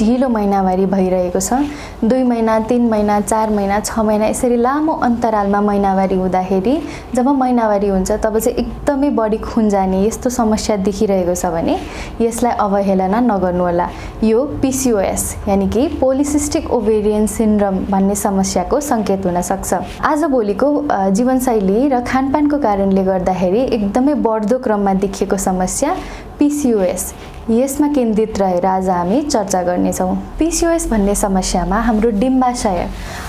ढिलो महिनावारी भइरहेको छ, 2 महिना 3 महिना 4 महिना 6 महिना यसरी लामो अन्तरालमा महिनावारी हुँदाखेरि जब महिनावारी हुन्छ तब चाहिँ एकदमै बढी खुन जाने यस्तो समस्या देखिरहेको छ भने यसलाई अवहेलना नगर्नुहोला। यो PCOS यानि कि पोलिसिस्टिक ओभेरियन सिन्ड्रोम भन्ने समस्याको संकेत हुन सक्छ। आजभोलिको जीवनशैली र खानपानको कारणले गर्दाखेरि एकदमै बढ्दो क्रममा देखिएको समस्या PCOS, यसमा केन्द्रित रहेर आज हामी चर्चा गर्नेछौँ। PCOS भन्ने समस्यामा हाम्रो डिम्बाशय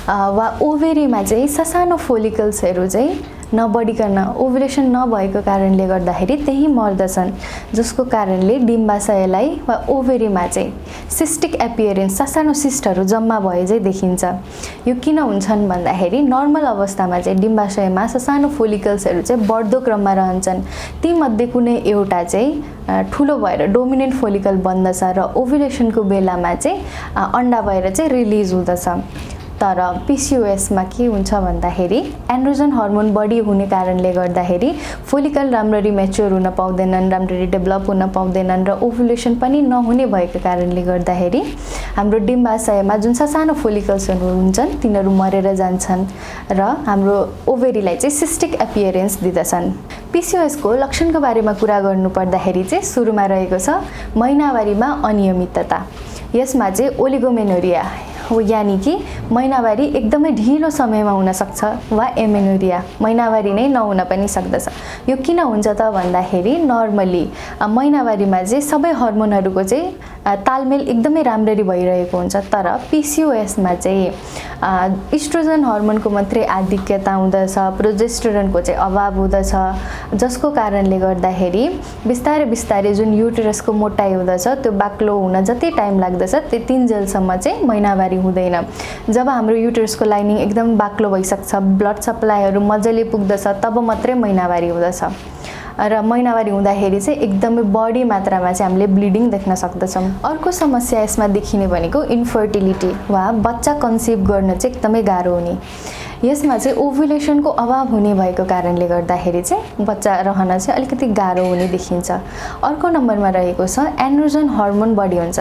वा ओभेरीमा चाहिँ ससानो फोलिकल्सहरू चाहिँ नबढिकन ओभुलेसन नभएको कारणले गर्दाखेरि त्यही मर्दछन्, जसको कारणले डिम्बाशयलाई वा ओभेरीमा चाहिँ सिस्टिक एपियरेन्स ससानो सिस्टहरू जम्मा भए चाहिँ देखिन्छ। यो किन हुन्छन् भन्दाखेरि नर्मल अवस्थामा चाहिँ डिम्बाशयमा ससानो फोलिकल्सहरू चाहिँ बढ्दो क्रममा रहन्छन्। तीमध्ये कुनै एउटा चाहिँ ठुलो भएर डोमिनेन्ट फोलिकल बन्दछ र ओभुलेसनको बेलामा चाहिँ अन्डा भएर चाहिँ रिलिज हुँदछ। तर PCOSमा के हुन्छ भन्दाखेरि एन्ड्रोजन हर्मोन बढी हुने कारणले गर्दाखेरि फोलिकल राम्ररी म्याच्योर हुन पाउँदैनन्, राम्ररी डेभलप हुन पाउँदैनन् र ओभुलेसन पनि नहुने भएको कारणले गर्दाखेरि हाम्रो डिम्बाशयमा जुन सानो फोलिकल्सहरू हुन्छन् तिनीहरू मरेर जान्छन् र हाम्रो ओभेरीलाई चाहिँ सिस्टिक एपियरेन्स दिँदछन्। PCOSको लक्षणको बारेमा कुरा गर्नुपर्दाखेरि चाहिँ सुरुमा रहेको छ महिनावारीमा अनियमितता। यसमा चाहिँ ओलिगोमेनोरिया हो यानि कि महिनावारी एकदमै ढिलो समयमा हुन सक्छ वा एमेनोरिया महिनावारी नै नहुन पनि सक्दछ। यो किन हुन्छ त भन्दाखेरि नर्मली महिनावारीमा चाहिँ सबै हर्मोनहरूको चाहिँ तालमेल एकदमै राम्ररी भइरहेको हुन्छ, तर PCOSमा चाहिँ इस्ट्रोजन हर्मोनको मात्रै आधिक्यता हुँदछ, प्रोजेस्टेरोनको चाहिँ अभाव हुँदछ, जसको कारणले गर्दाखेरि बिस्तारै बिस्तारै जुन युटेरसको मोटाइ हुँदछ त्यो बाक्लो हुन जति टाइम लाग्दछ त्यतिन्जेलसम्म चाहिँ महिनावारी हुँदैन। जब हाम्रो युटेरसको लाइनिङ एकदम बाक्लो भइसक्छ, ब्लड सप्लाईहरू मजाले पुग्दछ, तब मात्रै महिनावारी हुँदछ र महिनावारी हुँदाखेरि चाहिँ एकदमै बढी मात्रामा चाहिँ हामीले ब्लिडिङ देख्न सक्दछौँ। अर्को समस्या यसमा देखिने भनेको इन्फर्टिलिटी वा बच्चा कन्सिभ गर्न चाहिँ एकदमै गाह्रो हुने। यसमा चाहिँ ओभुलेसनको अभाव हुने भएको कारणले गर्दाखेरि चाहिँ बच्चा रहन चाहिँ अलिकति गाह्रो हुने देखिन्छ। अर्को नम्बरमा रहेको छ एन्ड्रोजन हर्मोन बढी हुन्छ।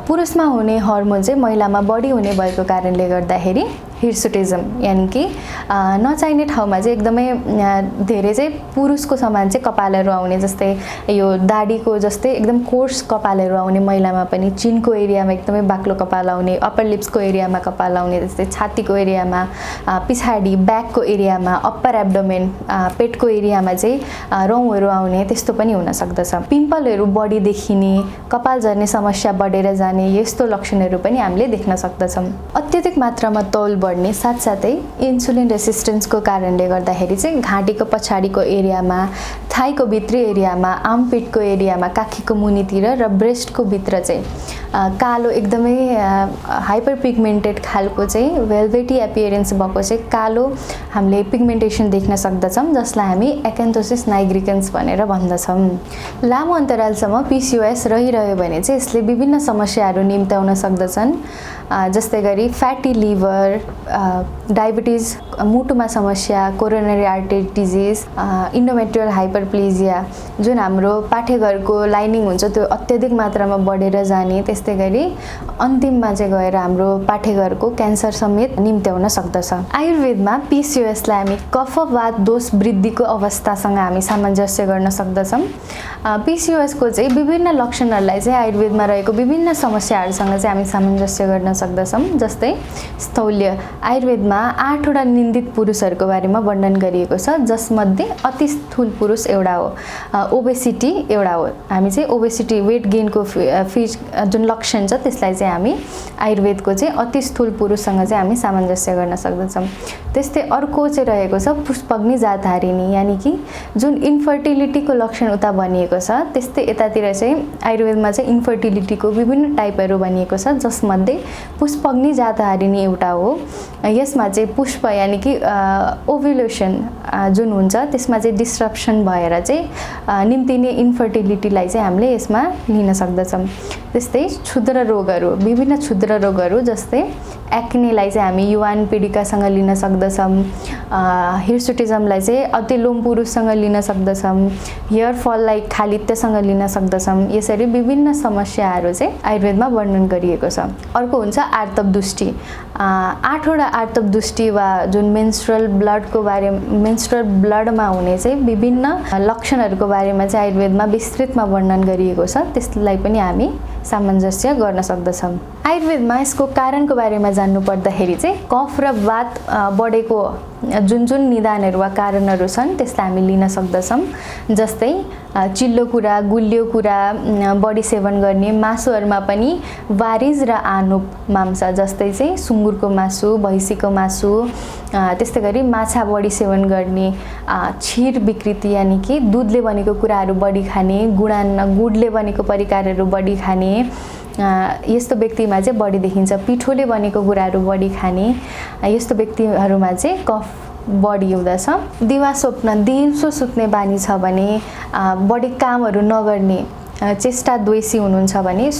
पुरुषमा हुने हर्मोन चाहिँ महिलामा बढी हुने भएको कारणले गर्दाखेरि हिर्सुटिजम यानि कि नचाहिने ठाउँमा चाहिँ एकदमै धेरै चाहिँ पुरुषको समान चाहिँ कपालहरू आउने, जस्तै यो दाढीको जस्तै एकदम कोर्स कपालहरू आउने महिलामा पनि, चिनको एरियामा एकदमै बाक्लो कपाल आउने, अप्पर लिप्सको एरियामा कपाल आउने, जस्तै छातीको एरियामा, पछाडि ब्याकको एरियामा, अप्पर एब्डोमेन पेटको एरियामा चाहिँ रौँहरू आउने, त्यस्तो पनि हुन सक्दछ। पिम्पलहरू बढी देखिने, कपाल झर्ने समस्या बढेर जाने यस्तो लक्षणहरू पनि हामीले देख्न सक्दछौँ। अत्यधिक मात्रामा तौल बढ्ने साथसाथै इन्सुलिन रेसिस्टेन्सको कारणले गर्दाखेरि चाहिँ घाँटीको पछाडिको एरियामा, थाइको भित्री एरियामा, आर्मपिटको एरियामा, काखीको मुनितिर र ब्रेस्टको भित्र चाहिँ कालो एकदमै हाइपर पिगमेन्टेड खालको चाहिँ वेलभेटी एपियरेन्स भएको चाहिँ कालो हामीले पिगमेन्टेसन देख्न सक्दछौँ, जसलाई हामी एक्यान्थोसिस नाइग्रिकेन्स भनेर भन्दछौँ। लामो अन्तरालसम्म PCOS रहिरह्यो भने चाहिँ यसले विभिन्न समस्याहरू निम्त्याउन सक्दछन्, जस्तै गरी फ्याटी लिभर, डायबिटिज, मुटुमा समस्या, कोरोनरी आर्टरी डिजिज, इन्डोमेट्रियल हाइपरप्लेजिया, जुन हाम्रो पाठेघरको लाइनिङ हुन्छ त्यो अत्यधिक मात्रामा बढेर जाने, त्यस्तै गरी अन्तिममा चाहिँ गएर हाम्रो पाठेघरको क्यान्सर समेत निम्त्याउन सक्दछ। आयुर्वेदमा PCOSलाई हामी कफवात दोष वृद्धिको अवस्थासँग हामी सामञ्जस्य गर्न सक्दछौँ। PCOSको चाहिँ विभिन्न लक्षणहरूलाई चाहिँ आयुर्वेदमा रहेको विभिन्न समस्याहरूसँग चाहिँ हामी सामञ्जस्य गर्न सक्दछौँ, जस्तै स्थौल्य। आयुर्वेदमा 8 वटा निन्दित पुरुषहरूको बारेमा वर्णन गरिएको छ, जसमध्ये अति स्थूल पुरुष एउटा हो, ओबेसिटी एउटा हो। हामी चाहिँ ओबेसिटी वेट गेनको जुन लक्षण छ त्यसलाई चाहिँ हामी आयुर्वेदको चाहिँ अति स्थूल पुरुषसँग चाहिँ हामी सामञ्जस्य गर्न सक्दछौँ। त्यस्तै अर्को चाहिँ रहेको छ पुष्पग्नि जातहारिणी, यानि कि जुन इन्फर्टिलिटीको लक्षण उता भनिएको छ त्यस्तै यतातिर चाहिँ आयुर्वेदमा चाहिँ इन्फर्टिलिटीको विभिन्न टाइपहरू भनिएको छ, जसमध्ये पुष्पग्नि जातहारिणी एउटा हो। यसमा चाहिँ पुष्प यानि कि ओभुलेसन जुन हुन्छ त्यसमा चाहिँ डिस्ट्रप्सन भएर चाहिँ निम्तिने इन्फर्टिलिटीलाई चाहिँ हामीले यसमा लिन सक्दछौँ। त्यस्तै क्षुद्र रोगहरू, विभिन्न क्षुद्र रोगहरू जस्तै एक्नेलाई चाहिँ हामी युवान पीडिकासँग लिन सक्दछौँ, सक्दछौँ। हिर्सुटिजमलाई चाहिँ अतिलोम पुरुषसँग लिन सक्दछौँ। हेयर फललाई खालित्यसँग लिन सक्दछौँ। यसरी विभिन्न समस्याहरू चाहिँ आयुर्वेदमा वर्णन गरिएको छ। अर्को हुन्छ आर्तव दुष्टि। 8वटा आर्तव दुष्टि वा जुन मेन्स्ट्रुअल ब्लडमा हुने चाहिँ विभिन्न लक्षणहरूको बारेमा चाहिँ आयुर्वेदमा विस्तृतमा वर्णन गरिएको छ। त्यसलाई पनि हामी सामञ्जस्य गर्न सक्दछौँ। आयुर्वेदमा यसको कारणको बारेमा जान्नु पर्दाखेरि चाहिँ कफ र वात बढेको जुन निदानहरू वा कारणहरू छन् त्यसलाई हामी लिन सक्दछौँ। जस्तै चिल्लो कुरा, गुलियो कुरा बढी सेवन गर्ने, मासुहरूमा पनि वारिज र आनुप मांस जस्तै चाहिँ सुँगुरको मासु, भैँसीको मासु, त्यस्तै गरी माछा बढी सेवन गर्ने, क्षीर विकृति यानि कि दुधले बनेको कुराहरू बढी खाने, गुडले बनेको परिकारहरू बढी खाने, यस्तो व्यक्तिमा चाहिँ बढी देखिन्छ। पिठोले बनेको कुराहरू बढी खाने, यस्तो व्यक्तिहरूमा चाहिँ कफ बढी हुँदछ। दिउँसो सुत्ने बानी छ भने, बढी कामहरू नगर्ने, चेष्टा द्वेषी हुनुहुन्छ भने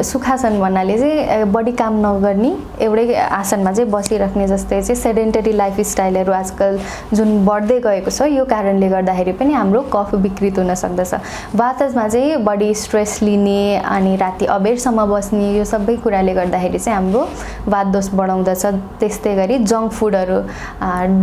सुखासन भन्नाले चाहिँ बढी काम नगर्ने, एउटै आसनमा चाहिँ बसिराख्ने, जस्तै चाहिँ सेडेन्टरी लाइफस्टाइलहरू आजकल जुन बढ्दै गएको छ यो कारणले गर्दाखेरि पनि हाम्रो कफ विकृत हुन सक्दछ। वातजमा चाहिँ बढी स्ट्रेस लिने अनि राति अबेरसम्म बस्ने, यो सबै कुराले गर्दाखेरि चाहिँ हाम्रो वात दोष बढाउँदछ। त्यस्तै गरी जङ्क फुडहरू,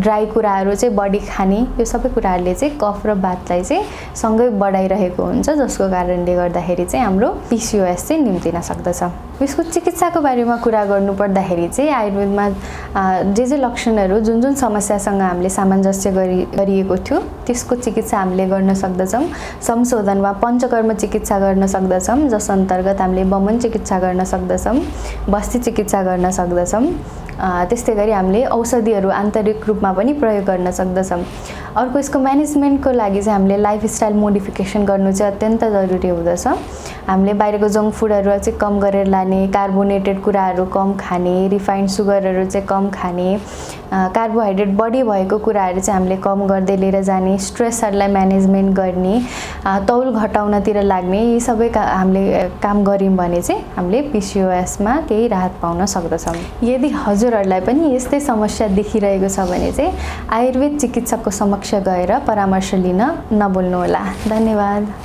ड्राई कुराहरू चाहिँ बढी खाने, यो सबै कुराहरूले चाहिँ कफ र वातलाई चाहिँ सँगै बढाइरहेको हुन्छ, जसको कारणले गर्दाखेरि चाहिँ हाम्रो PCOS चाहिँ निम्तिन सक्दछ। यसको चिकित्साको बारेमा कुरा गर्नु पर्दाखेरि चाहिँ आयुर्वेदमा जे लक्षणहरू जुन समस्यासँग हामीले सामञ्जस्य गरिएको थियो त्यसको चिकित्सा हामीले गर्न सक्दछौँ। संशोधन वा पञ्चकर्म चिकित्सा गर्न सक्दछौँ, जस अन्तर्गत हामीले वमन चिकित्सा गर्न सक्दछौँ, बस्ती चिकित्सा गर्न सक्दछौँ। त्यस्तै गरी हामीले औषधिहरू आन्तरिक रूपमा पनि प्रयोग गर्न सक्दछौँ। अर्को यसको म्यानेजमेन्टको लागि चाहिँ हामीले लाइफस्टाइल मोडिफिकेसन गर्नु चाहिँ अत्यन्त जरुरी हुँदछ। हामीले बाहिरको जङ्क फुडहरू चाहिँ कम गरेर लाने, कार्बोनेटेड कुराहरू कम खाने, रिफाइन्ड सुगरहरू चाहिँ कम खाने, कार्बोहाइड्रेट बढी भएको कुराहरू चाहिँ हामीले कम गर्दै लिएर जाने, स्ट्रेसहरूलाई म्यानेजमेन्ट गर्ने, तौल घटाउनतिर लाग्ने, यी सबै हामीले काम गऱ्यौँ भने चाहिँ हामीले PCOSमा केही राहत पाउन सक्दछौँ। यदि हजुरहरूलाई पनि यस्तै समस्या देखिरहेको छ भने चाहिँ आयुर्वेद चिकित्सकको समक्ष गएर परामर्श लिन नभुल्नुहोला। धन्यवाद।